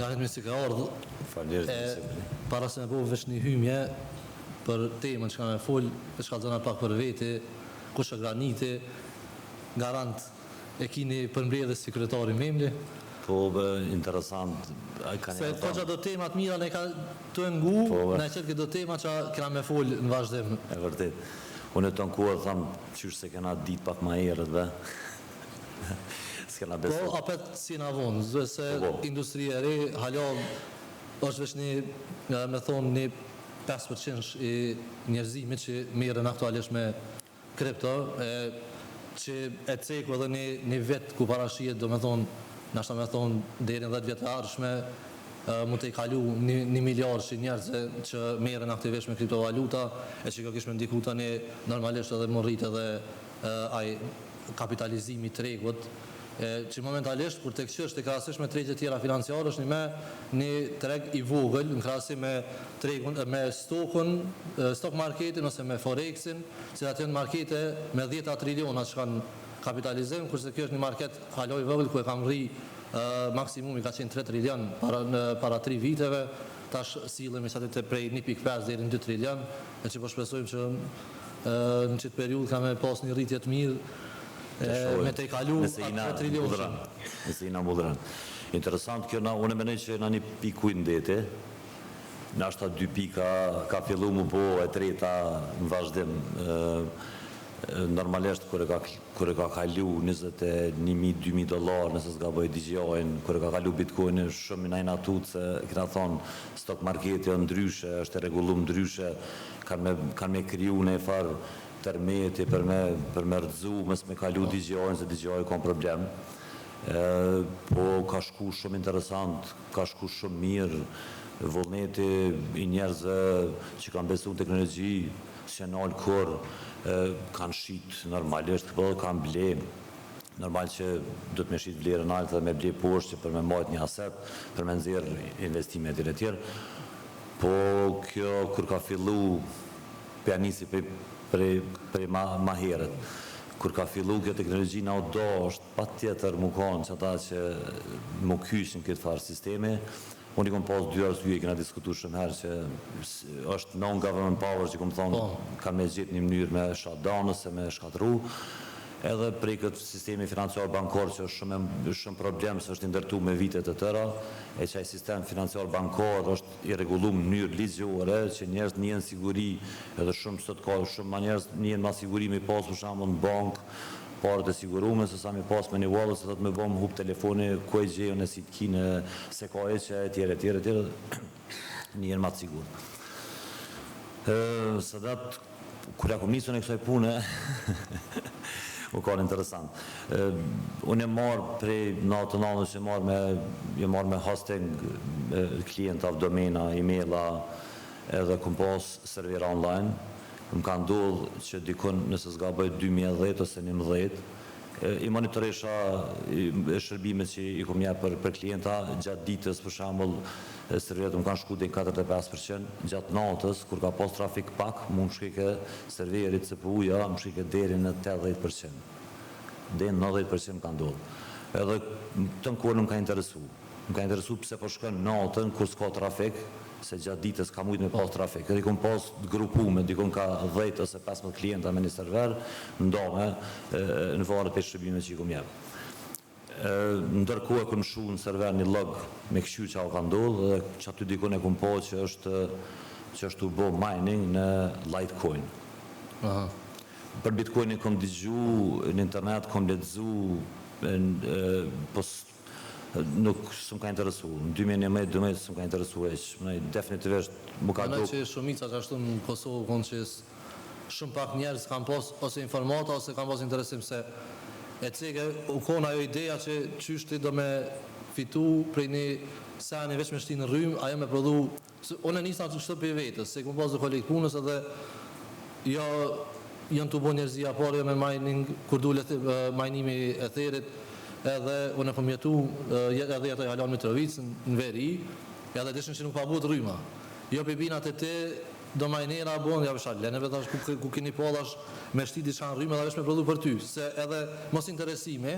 Nga një si ka ardhë, para se me po vesh një hymje për temën që ka me full, për shka zona pak për veti, kush e graniti, garant e kini përmbledhje sekretari Memli. Po, interesant. Se ka që do temat mira ne ka të ngu, ne qëtë këtë do tema që kena me full në vazhdim. E vërtet. Unë e të nkuar thamë, qysh se kena dit pak ma erët, be. Po, apet si në avonë, zë se industria e re, halal, është vesh një, me thonë, një 5% i njerëzimit që merren aktualisht me kripto, që e ceku edhe një vetë ku parashijet, do me thonë, nashta me thonë, deri në 10 vjetë e ardhshme, mund të i kalu 1 miliard që njerëzve që merren aktivisht me kriptovaluta, e që ka kishme ndiku tani normalisht edhe më rritë edhe kapitalizimi i tregut, që momentalisht, kur të këqështë të krasish me tregje tjera financiare, është një treg i vogël, në krasim me stock marketin ose me forexin, që atë janë markete me 10 triliona që kanë kapitalizim, kurse kjo është një market haloj vogël, ku e kam rri maksimumi ka qenë 3 trilion para 3 viteve, tash sillemi sa të prej 1.5 deri në 2 trilion, e që po shpresojmë që në qëtë periudhë ka me pas një rritje të mirë, me të i kalu atë 3 trilion. Nëse i na mudrën. Interesant kjo, unë e menoj që na një pikuj në dete, në ashta 2 pika ka fillu mu po e treta në vazhdim. Normalisht, kër e ka kalu 21.000-2.000 dolar, nëse s'ga bëj DJI-n, kër e ka kalu Bitcoin, shumë i najnatut se, këna thonë, stock marketi e ndryshe, është e regullum ndryshe, kanë me kriju në e farë termeti për me rëdzu, mës me kalu DJI-n, se DJI ka problem. Po, ka shku shumë interesant, ka shku shumë mirë, vullneti i njerëzve që kanë besu në teknologji, që në alë kur, kanë shqit normalisht, po kanë ble, normal që do të me shqit vlerën altë dhe me ble poshtë që për me majt një aset, për me nëzirë investimet e tjerë. Po, kjo, kur ka fillu, pianisi prej ma heret, kur ka fillu kjo teknologji në do, është pa tjetër më konë që ata që më kyshin këtë farë sistemi. Unë i kom pas 2 arsye, këna diskutu shumë herë që është non-government power që kom thonë kanë me gjithë një mënyrë me shutdown ose me shkatru, edhe prej këtë sistemi financiar bankor që është shumë problem se është ndërtu me vitet të tëra, e që ai sistem financiar bankor është i regullu në mënyrë ligjore, që njerëz njën siguri, edhe shumë sot ka shumë ma njerëz njën ma siguri me pas për shembull në bankë, parët e sigurume, se sa mi pas me një wallet, se të me bom hup telefoni, ku e gjejo në si të kine, se ka e që e tjere, njën ma të sigur. Së datë, kur ja kom nisën e kësaj pune, u kanë interesant. Unë e marë prej natë që e marë me hosting klient av domena, e-maila, edhe kom pas servera online. Më ka ndodhë që dikun nëse s'ga bëjt 2010 ose 2011, i monitoresha shërbimet që i kom jep për klienta gjatë ditës, për shembull, serverat më kanë shku dhe 45%, gjatë natës, kur ka pas trafik pak, më shkike serverit CPU-ja, më shkike deri në 80%. Deri në 90% ka ndodhë. Edhe të në kohë më ka interesu. Më ka interesu pëse po shkën natën, kur s'ka trafik, se gjatë ditës ka mujtë me pas trafik. Edhe dikon pas grupume, dikon ka 10 ose 15 klienta me një server, ndome në varët për shërbime që i kom jepë. Ndërkohë e kom shu në server një log me këshu që ka ndodhë, dhe që aty dikon e kom po që është u bo mining në Litecoin. Për Bitcoinin kom digju, në internet kom letëzu, nuk së më ka interesu. Në 2011-2012 së më ka interesu eqë. Definitivisht më ka do... Në që shumica që ashtu në Kosovë, konë që shumë pak njerës kanë pos ose informata ose kanë pos interesim se e ceke u konë ajo ideja që qyshti do me fitu prej një seni veç me shti në rrymë, ajo me prodhu... Unë e njësë në që shtëpi vetës, se këmë pas dhe kolekt punës edhe janë të bo njerëzia parë me mining, kur dule majnimi e therit, edhe unë e pëmjetu, edhe jetë e Halon Mitrovic në veri, edhe dishën që nuk pa butë rryma. Jo pipinat e te, do majnera bon, ja vësha leneve tash ku kini podash me shti disha në rryma dhe vesh me prodhu për ty, se edhe mos interesime,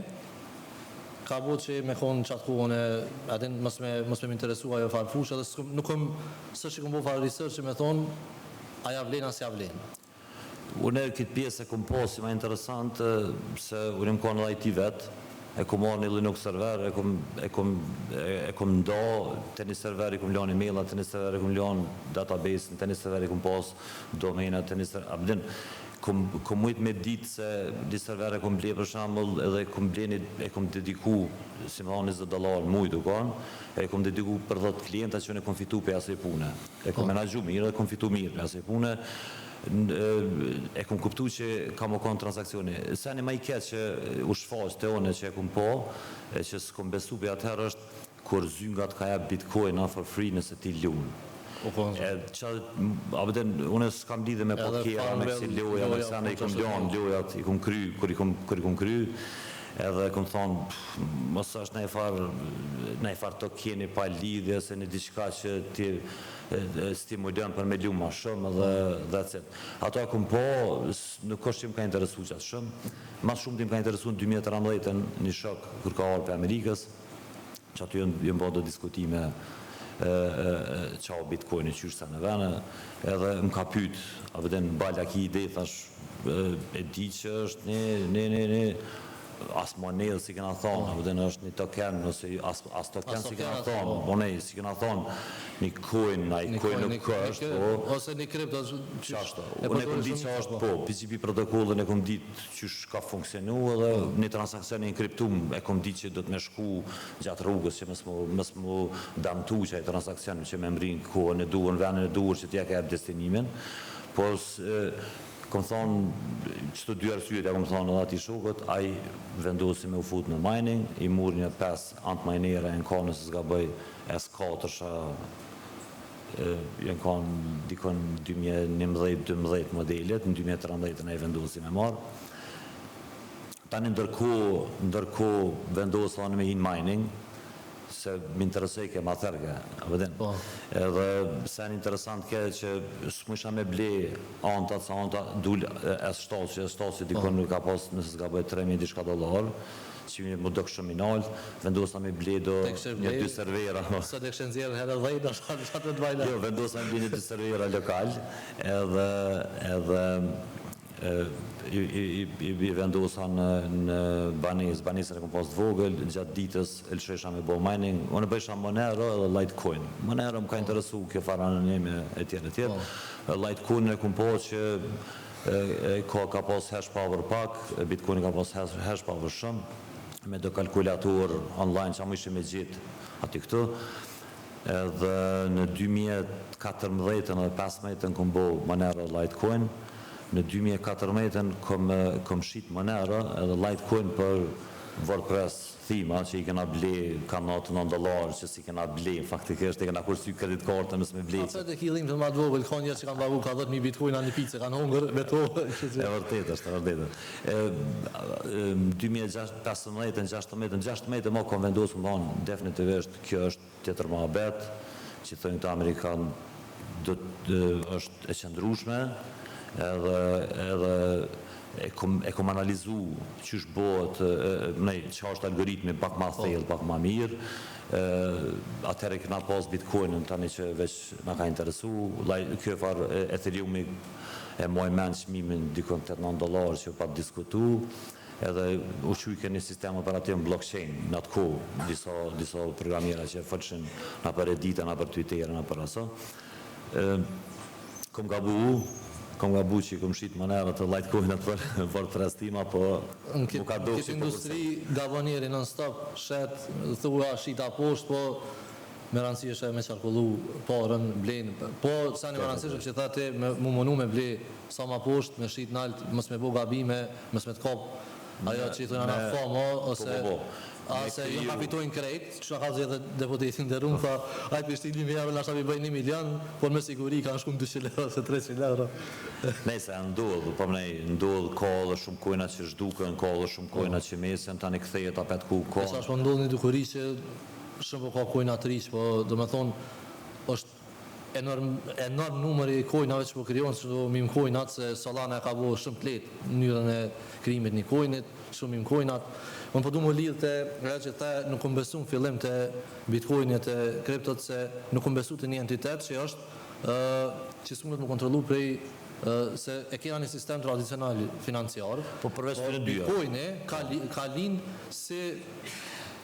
ka bo që me konë qatë kohën e adin mos me interesu ajo farë fushë edhe nuk së që kom bo farë research që me thonë aja vlen as ja vlen. Unë këtë pjesë e kom po si ma interesant se unë më konë edhe IT vetë, e kom marrë një Linux server, e kom ndo, të një server i kom lanë email, të një server i kom lanë database, të një server i kom pas domena, të një server, abdin, kom mujtë me ditë se një server e kom ble për shambull edhe e kom dediku, si më thonë $20 mujtë u kanë, e kom dediku për 10 klienta që unë e kom fitu për asaj pune. E kom menagju mirë dhe kom fitu mirë për asaj pune, e kom kuptu që ka më konë transakcioni. Seni ma i ketë që u shfaqë të one që e kom po, e që s'kom besu për atëherë është kur zyngat ka jep bitcoin for free nëse ti lunë. Unë s'kam lidhe me pokera, me kësi loja, me kësane i kom lanë, lojat i kom kry, kur i kom kry, edhe kom thonë, mos është në e farë të kjeni pa lidhje, se në diçka që ti stimulion për me lumë ma shumë, edhe that's it. Ato e kom po, nuk është që më ka interesu qatë shumë, mas shumë ti më ka interesu në 2013 një shok, kur ka orë për Amerikës, që aty jënë bo do diskutime qao bitcoin e qyshtë sa në vene, edhe më ka pyt, a vëden balja ki ide, thash, e di që është një as monedë si kena thonë, a vëden është një token, ose as token si kena thonë, monedë si kena thonë, një coin, a i coin nuk është, ose një kripto, qashto, unë e kom ditë që është po, PGP protokollën e kom ditë qysh ka funksionu, edhe një transakcion e kriptum e kom ditë që do të me shku gjatë rrugës, që mës mu damtu që e transakcion që me mrinë kohën e duhur, në venën e duhur që t'ja ka jep destinimin, por kom thonë, qëto 2 arsyet, ja kom thonë edhe ati shokët, a i vendosi me u fut në mining, i mur një 5 antminere e në ka nëse s'ga bëj S4-sha, janë kanë dikon 2011-2012 modelet, në 2013 e vendosi me marë. Tani ndërko vendosa në me in mining, se më interesoj ke ma thërge, edhe sen interesant ke që s'musha me ble antat, sa antat dul S7 që dikon nuk ka pas nëse s'ka bëjt $3.000 që më dëkë shumë minalt, vendosa me ble do një 2 servera. Së të kështë nëzirë herë dhejt, është atë të dvajla. Jo, vendosa me ble një 2 servera lokal, edhe i vendosa në Banisën e kom pas të vogël, gjatë ditës e lëshesha me bo mining, unë bëjsha Monero edhe Litecoin. Monero më ka interesu kjo faranënime e tjerë. Litecoin e kom po që ka pas hash power pak, Bitcoin ka pas hash power shumë, me do kalkulator online që amë ishe me gjithë ati këtu. Edhe në 2014 dhe 2015 kom bo Monero Litecoin, në 2014 kom shqit Monero edhe Litecoin për WordPress thema që i kena ble kanat $9 që si kena ble faktikisht i kena kursy kreditkartë nësë me ble që të kilim të madhë vogël ka njerë që kanë bagu ka 10.000 bitcoin anë një pizze kanë hongër me to e vërtet është 2015-2016 ma kom vendosë më thonë definitivisht kjo është tjetër më abet që thënë të Amerikan është e qëndrushme edhe e kom analizu qysh bëhet, që është algoritmi pak ma thellë, pak ma mirë, atëherë këna pas bitcoinën tani që veç nga ka interesu, kjo farë Ethereumi e moj men qmimin dikon $8 që pa diskutu, edhe u qujke një sistem operativ në blockchain, në atë ko, disa programera që fëllshin në për Reddit, në për Twitter, në për aso. Kom gabu që i kom shqit Monero të Litecoinat për WordPress tima, po mu ka do që këtë industri gabonieri non-stop, shetë, thua shqita poshtë, po me rëndësi është me qarkullu parën, blenë, po sa një me rëndësi është që ta te mu mënu me ble sa ma poshtë, me shqit naltë, mës me bo gabime, mës me të kopë, ajo që i thujnë anë FOMO, ose ase ju kapitojnë krejt, që ka zhjetë dhe deputetin dhe rumë, tha, ajtë për shtili me javë, nashta vi bëjnë 1 milion, por me siguri kanë shku në 200 euro, se 300 euro. Nese, ndodhë, po mënej, ndodhë, ka dhe shumë kojna që zhdukën, ka dhe shumë kojna që mesën, tani këthejet apet ku ka. Sa shpo ndodhë një dukuri që shumë po ka kojna të rishë, po do me thonë, është enorm numër i coinave që po krijon shumë meme coinat, se Solana ka bërë shumë të lehtë mënyrën e krijimit një coinit, shumë meme coinat. Unë po du më lidhë të ajo që tha, nuk kom besu në fillim të bitcoinit e kriptot, se nuk kom besu të një entitet që është që s'mundet më kontrollu prej se e kena një sistem tradicional financiar. Po përveç të dyja. Bitcoini ka lind si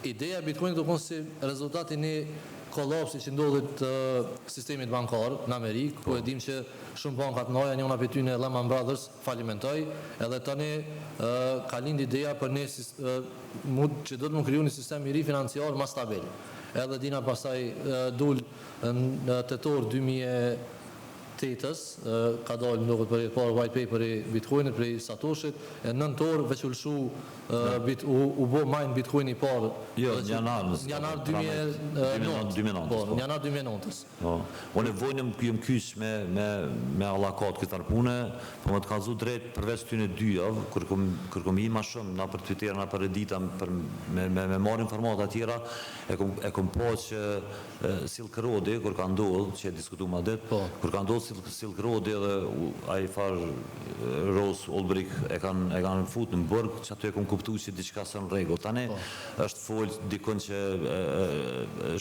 ideja e bitcoinit do konë si rezultati një kolapsi që ndodhit sistemit bankar në Amerikë, ku e dim që shumë bankat noja, njëna për ty në Lehman Brothers falimentoj, edhe tani ka lind ideja për një që do të më kriju një sistem i ri financiar ma stabil. Edhe dina pasaj dul në tetor 2008-ës, ka dalë ndokët për parë white paper i bitcoinit për i Satoshit, e nëntor veç ullshu u bo majnë bitcoin i parë. Jo, janar 2009-ës. Unë e vojnëm këjëm kysh me allakat këtë pune, po më të kalzu drejt përveç të në dy javë, kërkom i ma shumë, na për Twitter, na për Reddita, me marrë informata tjera, e kom po që Silk Road, kër ka ndodhë, që e diskutu ma ditë, kër ka ndodhë Silk Road dhe a i farë Rose Ulbricht e kanë fut në bërg, që aty e kom kuptu që diçka së në regu. Tani është folë dikon që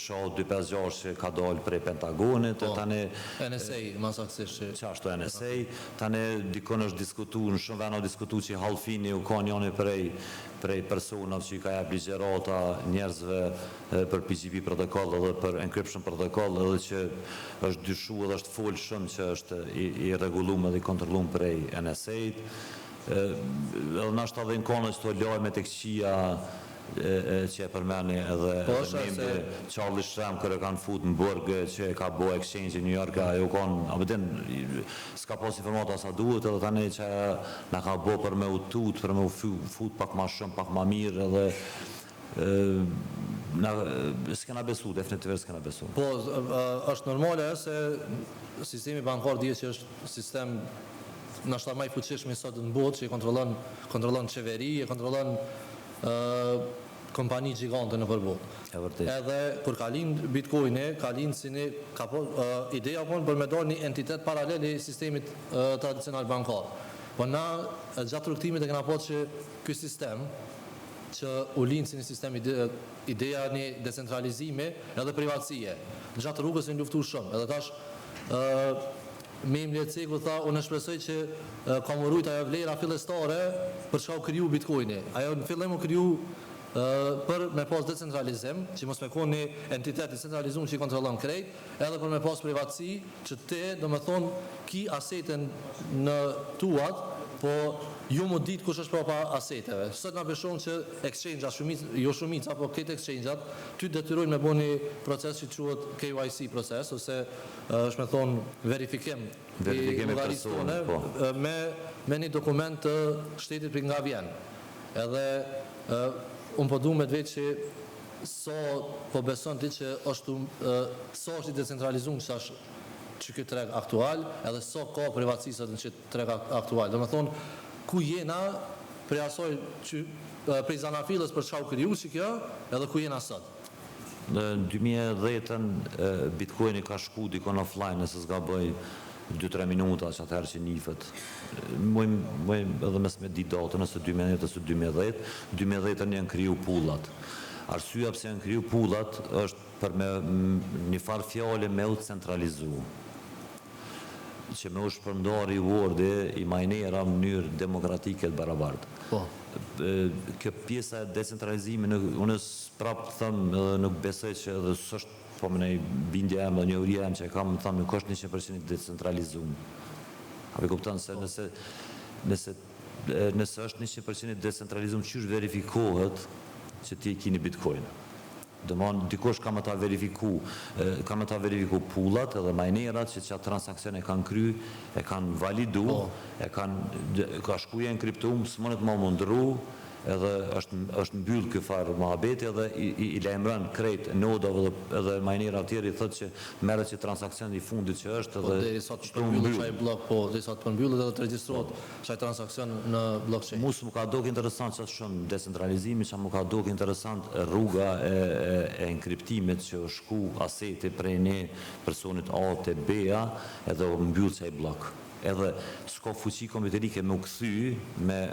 shohë 256 që ka dalë prej Pentagonit, tani NSA, masaksisht. Që ashtu NSA, tani dikon është diskutu, në shumë vena diskutu që Halfini u ka njëni prej personat që i ka jep ligjerata njerëzve për PGP protokoll edhe për encryption protokoll, edhe që është dyshu edhe është folë shumë që është i regulluar dhe i kontrolluar prej NSA-t. Edhe nashta dhe në kone që të lojme të këqia që e përmeni edhe membri Charlie Shrem kërë kanë fut në bërgë që ka bo exchange i New York, jo konë, abedin, s'ka pos informata sa duhet, edhe tani që në ka bo për me u tut, për me u fut pak ma shumë, pak ma mirë, edhe s'kena besu, definitivisht s'kena besu. Po, është normale se sistemi bankar dhije që është sistem nashta maj fuqishmi sot në botë, që i kontrolon qeveri, i kontrolon kompani gjigante në përbot. Edhe kur ka lind bitcoini, ka lind si një ideja konë për me do një entitet paralel i sistemit tradicional bankar. Po na gjatë rukëtimit e këna po që këj sistem që u lind si një sistem ideja një decentralizimi edhe privatësie. Në gjatë rrugës e në luftu shumë. Edhe tash me im Lecegu tha, unë shpresoj që ka më rujt ajo vlera fillestare për çka u kriju bitcoini. Ajo në fillim u kriju për me pas decentralizim, që mos me konë një entitet i centralizum që i kontrolon krejt, edhe për me pas privatësi, që te, do me thonë, ki asetën në tuat, po ju mu ditë kush është prapa aseteve. Sot nga beshon që exchange-at, jo shumica, po këtë exchange-at, ty detyrojnë me bo një proces që quhet KYC proces, ose është me thonë verifikim i mëdharisone me një dokument të shtetit për nga vjen. Edhe unë po du me të vetë që po beson ti që është i decentralizum që këtë treg aktual, edhe ka privatësisët në që treg aktual. Do me thonë, ku jena prej asoj prej zanafilës për çka u kriju që kjo, edhe ku jena sot. Në 2010-ën bitcoini ka shku dikon offline, nëse s'ga bëj 2-3 minuta që atëherë që njifët. Mojmë edhe mes me ditë datën, nëse 2010 ose 2010, 2010-ën janë kriju pullat. Arsyeja pse janë kriju pullat është për një farë fjale me u centralizu, që me u shpërndar i wardi i majnera në mënyrë demokratike të barabartë. Kjo pjesa e decentralizimi, unë prapë thëmë edhe nuk besoj që edhe sështë po më nej bindja e më dhe një urija e më që e kam më thëmë nuk është 100% decentralizum. A me kuptanë se nëse është 100% decentralizum, që është verifikohet që ti e kini bitcoin. Dëmonë, dikosh ka më ta verifiku pullat edhe majnerat që qatë transakcione e kanë kry, e kanë validu, ka shkuje në kryptum, së mënët më mundru, edhe është mbyll ky farë mohabeti edhe i lajmëron krejt nodave edhe majnera tjerë i thotë që merret që transakcioni i fundit që është edhe deri sot përmbyllet çaj blok, deri sot përmbyllet edhe të regjistrohet çaj transakcion në blockchain. Mus më ka duk interesant që shumë decentralizimi, që më ka duk interesant rruga e enkriptimit që shku aseti prej një personit A te B-a edhe u mbyll çaj blok. Edhe s'ka fuqi kompjuterike me u kthy me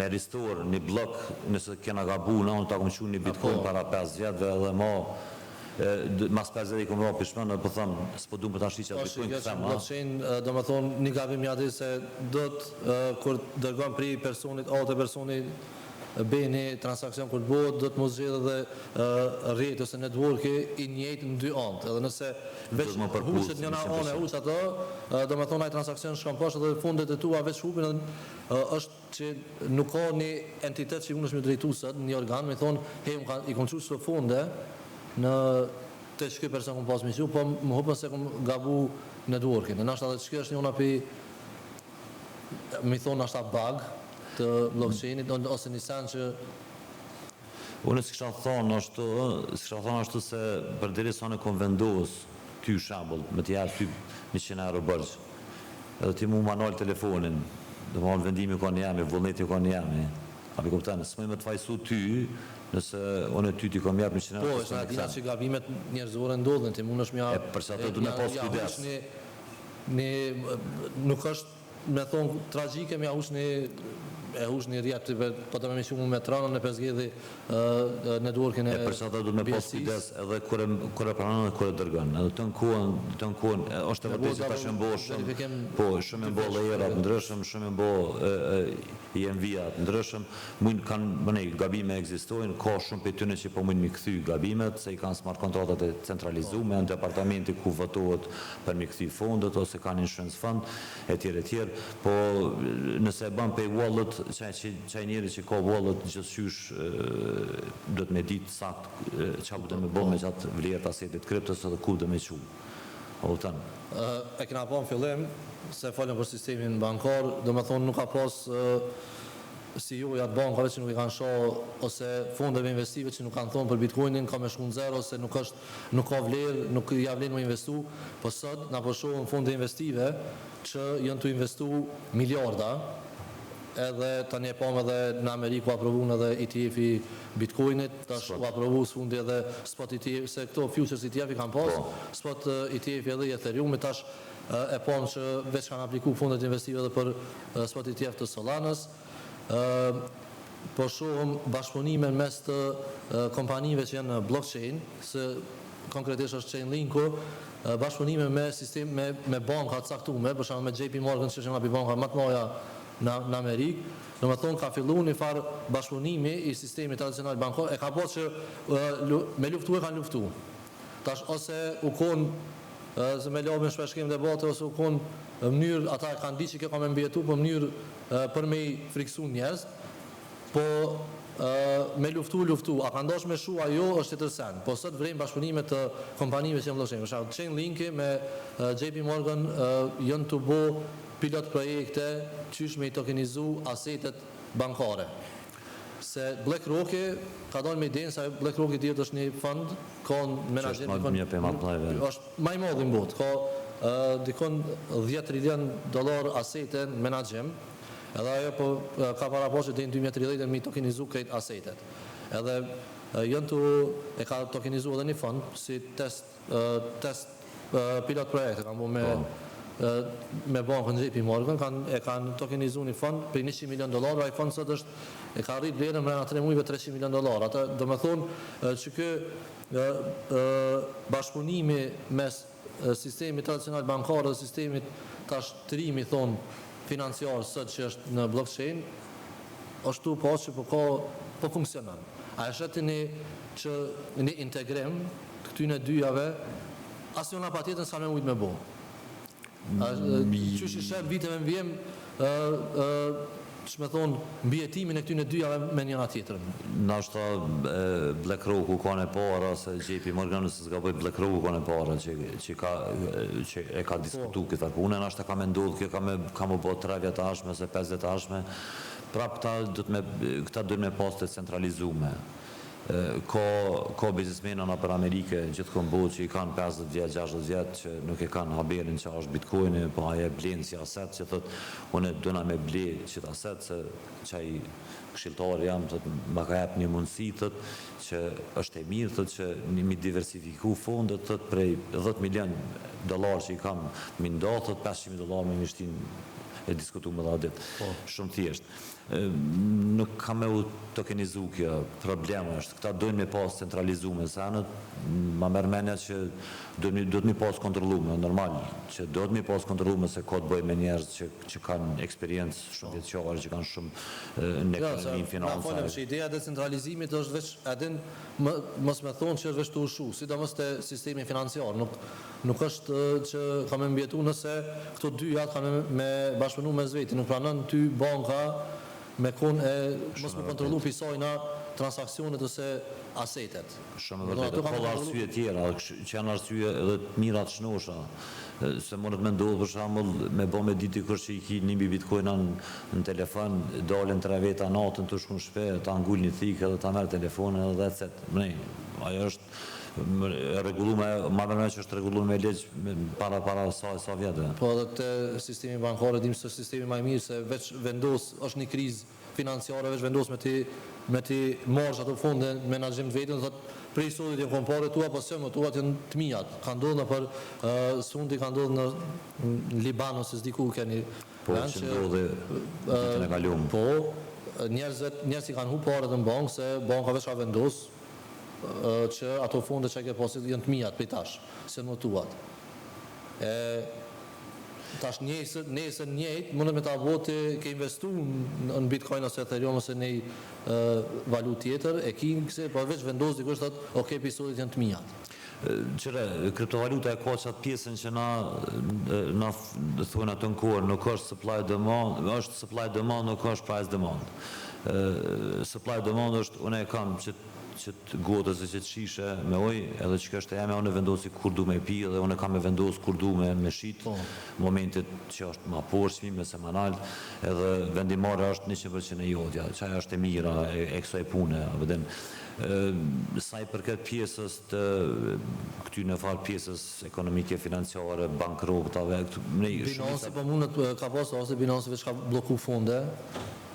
restore një blok nëse kena gabu në ta kom qu një bitcoin para 5 vjetëve edhe mas 5 vjetë i kom rapi shmenë po thëmë s'po du më të ashti që bitcoin këthem. Blockchain do më thonë një gabim jadi se do të kur dërgon pri personit A të personit B një transakcion kur të bëhet do të mos zgjedhë dhe rrjeti ose networki i njëjtë në dy anë. Edhe nëse veç huqet njëna anë e huq ato, do me thonë ai transakcion shkon poshtë dhe fundet e tua veç hupin edhe është që nuk ka një entitet që unë është me drejtu sot, një organ, me thonë, hej, i kom qu së funde në të shky person kom pas mishu, po më hupën se kom gabu networkin. Në nashta dhe shky është një unë api, me thonë nashta bug, të blockchainit, ose një sen që... Unë s'kisha thonë ashtu se për diri sa në kom vendos ty shambull, me t'jarë ty 100 euro bërgjë, edhe ti mu manual telefonin, dhe ma vendimi ka një jemi, vullneti ka një jemi, api kuptane, s'moj me t'fajsu ty, nëse unë e ty ti kom jepë 100 euro. Po, është në atina që gabimet njerëzore ndodhen, ti mund është mja... E përsa të du me pas kujdes. Nuk është, me thonë, tragjike, me ahush një rjetë, po të me mishu me tranën e pesgjedhi networkin e BSC. E përsa të du me pas kujdes edhe kure pranon dhe kure dërgën. Edhe të në kuën, është e vëtej që ta shëmbo shumë e mbo lejerat ndryshëm, shumë e mbo IMV-at ndryshëm, mujnë kanë, gabime egzistojnë, ka shumë për tyne që po mujnë mi këthy gabimet, se i kanë smart kontratat e centralizume, në departamenti ku votohet për mi këthy fondet, ose kanë insurance fund, e tjere, po nëse ban pay wallet, qaj njeri që ka wallet gjithësysh do të me ditë sakt qa bu të me bo me qatë vlerët asetit kryptës edhe ku dhe me qu. E kena pa në fillim, se falem për sistemin bankar, do me thonë nuk ka pas CEO-ja të bankave që nuk i kanë shoh, ose fondeve investive që nuk kanë thonë për bitcoinin, ka me shku në zero, ose nuk ka vlerë, nuk ja vlerë me investu, po sot na po shohën fonde investive që jënë të investu miliarda, edhe tani e pam edhe në Amerikë u aprovun edhe ETF-i Bitcoinit, tash u aprovu së fundi edhe spot ETF, se këto futures ETF-i kanë pas, spot ETF-i edhe i Ethereum, tash e pam që veç kanë apliku fondet investive edhe për spot ETF të Solanës, po shohëm bashkëpunime mes të kompanive që janë në blockchain, se konkretisht është Chainlink-u, bashkëpunime me sistem me banka të caktuar, për shembull me JP Morgan që është një banka më të mëdha në Amerikë, do me thonë ka fillu një farë bashkëpunimi i sistemi tradicional bankor, e ka po që me luftu e kanë luftu. Tash ose u konë, se me lobin shpeshkim debate, ose u konë mënyrë, ata kanë di që kjo ka me mbjetu, për mënyrë për me i friksu njerëz, po me luftu, a ka ndosh me shu ajo është të tërsen, po sot vrejmë bashkëpunime të kompanive që më blockchain. Për shembull, Chainlink me JP Morgan jënë të bo pilot projekte qysh me i tokenizu asetet bankare. Se BlackRock ka donë me idenë, se BlackRock i tjetë është një fund, ka në menaxhim, është maj modhi në botë, ka dikon $10 trillion asete në menaxhim, edhe ajo ka para po që dhe në 2030 me i tokenizu krejt asetet. Edhe jënë të e ka tokenizu edhe një fund, si test pilot projekte, ka mu me bankën JP Morgan, e kanë tokenizu një fond për $100 million, ai fond sot është, e ka rrit vlerën mrena 3 mujve $300 million. Ata do me thonë që kë bashkëpunimi mes sistemi tradicional bankar dhe sistemit tash të ri, mi thonë, financiar sot që është në blockchain, është tu pas që po funksionan. A e shetë një integrim të këtyne dyjave, asë njëna pa tjetën s'ka me mujtë me bo. Qysh i shep viteve më vjem që me thonë mbjetimin e këtyne dyjave me njëna tjetërën. Nashta BlackRock-u ka në para, se JP Morgan nëse s'ka bëjt BlackRock-u ka në para që e ka diskutu këta pune, nashta ka me ndodhë kjo ka me bo 3 vjetë ashme, se 5 vjetë ashme, Prap këta duhet me pas të centralizume. Ka biznesmena në për Amerike gjithkon botë që i kanë 50 vjetë, 60 vjetë që nuk e kanë haberin që është bitcoini, po aje blenë si aset që thot une duna me ble që të aset se që i këshiltar jam thot ma ka jep një mundësi thot që është e mirë thot që mi diversifiku fondet thot prej 10 milion dollar që i kam mi nda thot 500.000 dollar me mishtin e diskutu me dha ditë, shumë thjesht. Nuk ka me u tokenizu kjo, problema është, këta dojnë me pas centralizume, se anët, ma mërmenja që duhet me pas kontrolume, normal, që duhet me pas kontrolume se ka të bëj me njerëz që kanë eksperiencë shumë vjetëqarë, që kanë shumë në ekonomi, financa. Na folëm që ideja decentralizimit është veç, edhin, mos me thonë që është veç të ushu, sidomos të sistemi financiar, nuk është që ka me mbjetu nëse këto dy jatë ka me bashkëpunu me zveti, nuk pranën ty banka me konë e mos me kontrolu pisojna transakcionet ose asetet. Shumë e vërtetë, ka arsye tjera, që janë arsye edhe të mirat shnosha, se mundet me ndodhë për shambull me bo me diti kërë që i ki një bitcoina në telefon, dalin 3 veta natën të shkun shpe, ta ngull një thikë edhe ta merë telefonin edhe dhe cet. Ajo është regullume, marrë që është regullume me legjë para sa vjetë. Po edhe të sistemi bankare, dim se sistemi maj mirë, se veç vendos, është një krizë financiare, veç vendos me ti marrë ato fonde në menaxhim të vetën, thotë prej sotit jenë kompare tua, po se më tua të jenë të mijat. Ka ndodhë në për sundi, ka ndodhë në Liban, ose s'diku keni. Po, që ndodhë ditën e kalumë. Po, njerëz i kanë hu pare në bankë, se banka veç ka vendosë, që ato fonde që ke posit jënë të mijat për tash, se në tuat. Tash nesër njëjtë, mundet me ta bote ke investu në bitcoin ose ethereum ose në valut tjetër, e ki këse, po veç vendos dikush të ok, episodit jënë të mijat. Qëre, kriptovaluta e ka qatë pjesën që na thunë atë në kohër, nuk është supply demand, është supply demand, nuk është price demand. Supply demand është, une e kam që të gotës e që të shishe me oj, edhe që kështë e jame, unë e vendosi kur du me pi, edhe unë e kam e vendosë kur du me shit, momentit që është ma porshmi, me semanalt, edhe vendimare është 100% e jodja, qaj është e mira, e kësoj pune, saj për këtë pjesës të këty në farë pjesës ekonomike, financiare, bankrotave, Binansi po mundet ka pasë, ose Binansi veç ka bloku fonde,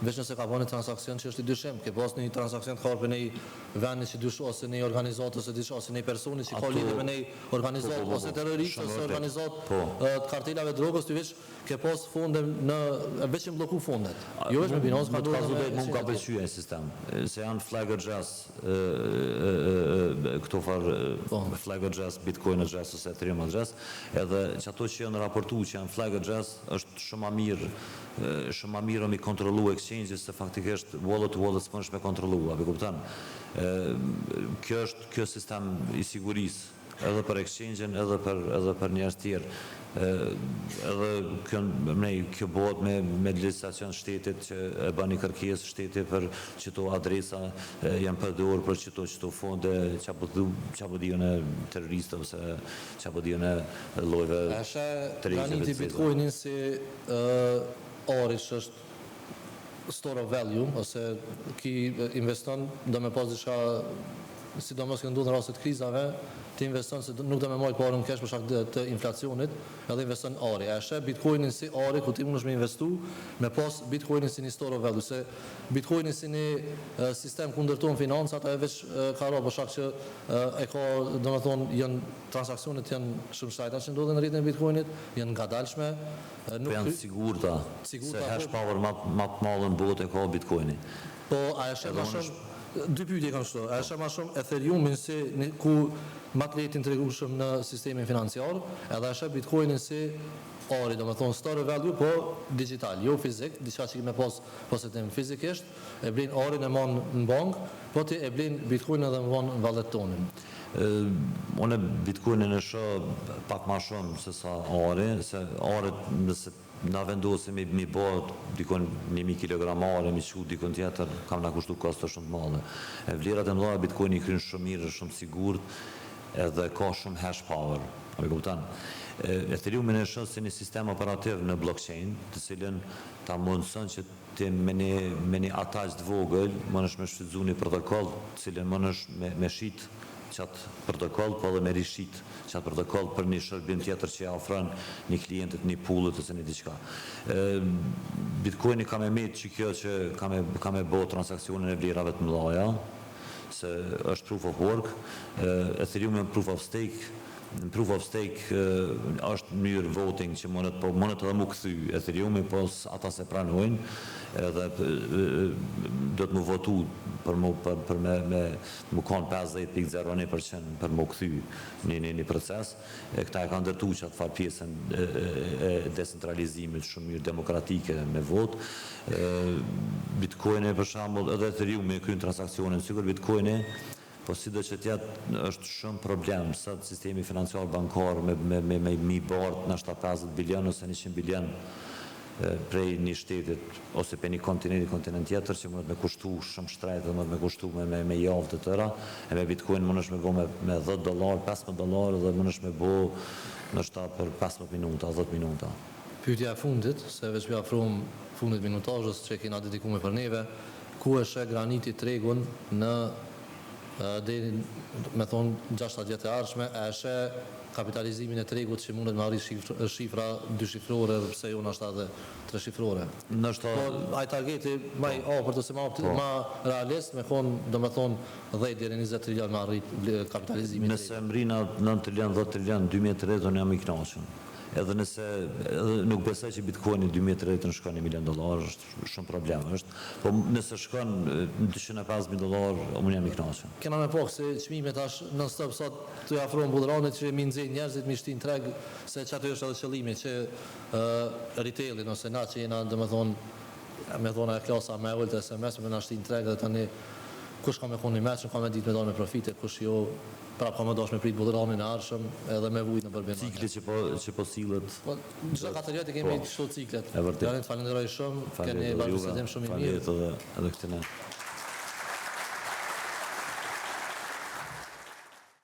veç nëse ka bënë transakcion që është i dyshim, ke pas një transakcion të karpe një vendi që dysh, ose një organizatë, ose një personi që ka lidhë me një organizatë, ose terroristë, ose organizatë të kartelave drogës, të veç ke pas fonde në veç në bloku fondet. Jo veç me Binansi ka ndodhë me... Mund ka përqyja e sistem, se janë flag address, këto farë flag address, bitcoin address, ose ethereum address, edhe që ato që janë raportu që janë flag address, është shumë ma mirë mi kontrolu exchanges se faktikisht wallet s'pën shme kontrolu, api kuptan. Kjo sistem i sigurisë, edhe për exchange-en, edhe për njerëz tjerë. Edhe kjo bëhet me legislacion shtetit që e bani kërkesë shtetit për qëto adresa janë përdor për qëto fonde që apo dijon e terroristë ose që apo dijon e lojve të rejtëve. Rani ti bitcoinin si arish është store of value, ose ki investon do me pas diçka, sidomos këndu në rastet krizave, ti investon se nuk do me majtë parën kesh për shak të inflacionit, edhe investon ari. E shë bitcoinin si ari, ku ti mund është me investu, me pas bitcoinin si një store of value, se bitcoinin si një sistem ku ndërtojnë financat, e veç ka ra për shak që e ka, do me thonë, transakcionet janë shumë shajta që ndodhe në rritën e bitcoinit, janë nga dalshme. Po janë sigurta, se hash power ma të malën botë e ka bitcoini. Po, a e shë ma shumë, dy pyetje kam shto, a e shë ma shumë Ethereumin si ku ma të letin të regushëm në sistemin financiar, edhe a shë bitcoinin si ari, do me thonë store value, po digital, jo fizik, diçka që me pas posetim fizikisht, e blin arin e mon në bank, po ti e blin bitcoin edhe më vonë në valet tonin. Une bitcoinin e shë pak ma shumë se sa ari, se ari nëse na vendosim mi bëhet dikon 1.000 kilogram are, mi shku dikon tjetër, kam na kushtu kosto shumë të madhe. Vlerat e mëdha bitcoini krynë shumë mirë, shumë sigurt, edhe ka shumë hash power. A me kuptan? Ethereumin e shoh si një sistem operativ në blockchain, të cilën ta mundson që ti me një attach të vogël, mënesh me shfrytzu një protokoll, të cilën mënesh me shit qatë protokoll, po edhe me rishit qatë protokoll për një shërbim tjetër që ja ofron një klientit, një pullet ose një diçka. Bitcoini ka me met që kjo që ka me bo transakcionin e vlerave të mëdhaja, se është proof of work, Ethereum e proof of stake. Në proof of stake është mënyrë voting që mënet edhe mu këthy Ethereumi, po ata se pranojnë, edhe do të mu votu për mu konë 50.01% për mu këthy një proces. Këta e ka ndërtu që atë farë pjesën e decentralizimit shumë mirë demokratike me vot. Bitcoin për shembull, edhe Ethereumi e kryen transakcionin, sigur Bitcoin po si do që tjetë është shumë problem, sot sistemi financiar bankar me mi bart në 50 bilion ose 100 bilion prej një shtetit ose për një kontinent tjetër që mënët me kushtu shumë shtrejt dhe mënët me kushtu me javë të tëra, e me Bitcoin mënësh me bo me $10, $15 dhe mënësh me bo në shta për 15 minuta, 10 minuta. Pyetja e fundit, se veç me afrum fundit minutajës që kena dedikume për neve, ku e shë graniti tregun në me thonë 6 vjet e ardhshme, e shë kapitalizimin e tregut që mundet me arri shifra 2 shifrore, pse jo në 7 dhe 3 shifrore. Po, aj targeti ma i apërt ose ma realist, me konë, do me thonë 10 deri 20 trilion me arri kapitalizimin e tregut. Nëse mrina 9 trilion, 10 trilion, 2030 unë jam i knaqën. Edhe nëse nuk besoj që Bitcoini 2030 në shkon $1 milion, është shumë problem është, po nëse shkon $205.000, unë jam i knaqën. Kena me pak se çmimet tash non stop sot të afrohen bulleranit që mi nxejnë njerëzit mi shtin treg, se çato është edhe qëllimi që retailin ose na që jena domethënë me dhona e klasa me ulët e SMS me na shtin treg dhe tani kush ka me konë një meqën, ka me ditë me dalë me profite, kush jo prap ka me dash me prit bulleranin e arshëm edhe me vujt në përbim. Cikli që po sillet. Po, çdo 4 vjet kemi kështu ciklet. E vërtet. Falenderoj shumë, keni bashkëpunim shumë i mirë. Faleminderit edhe këtë ne.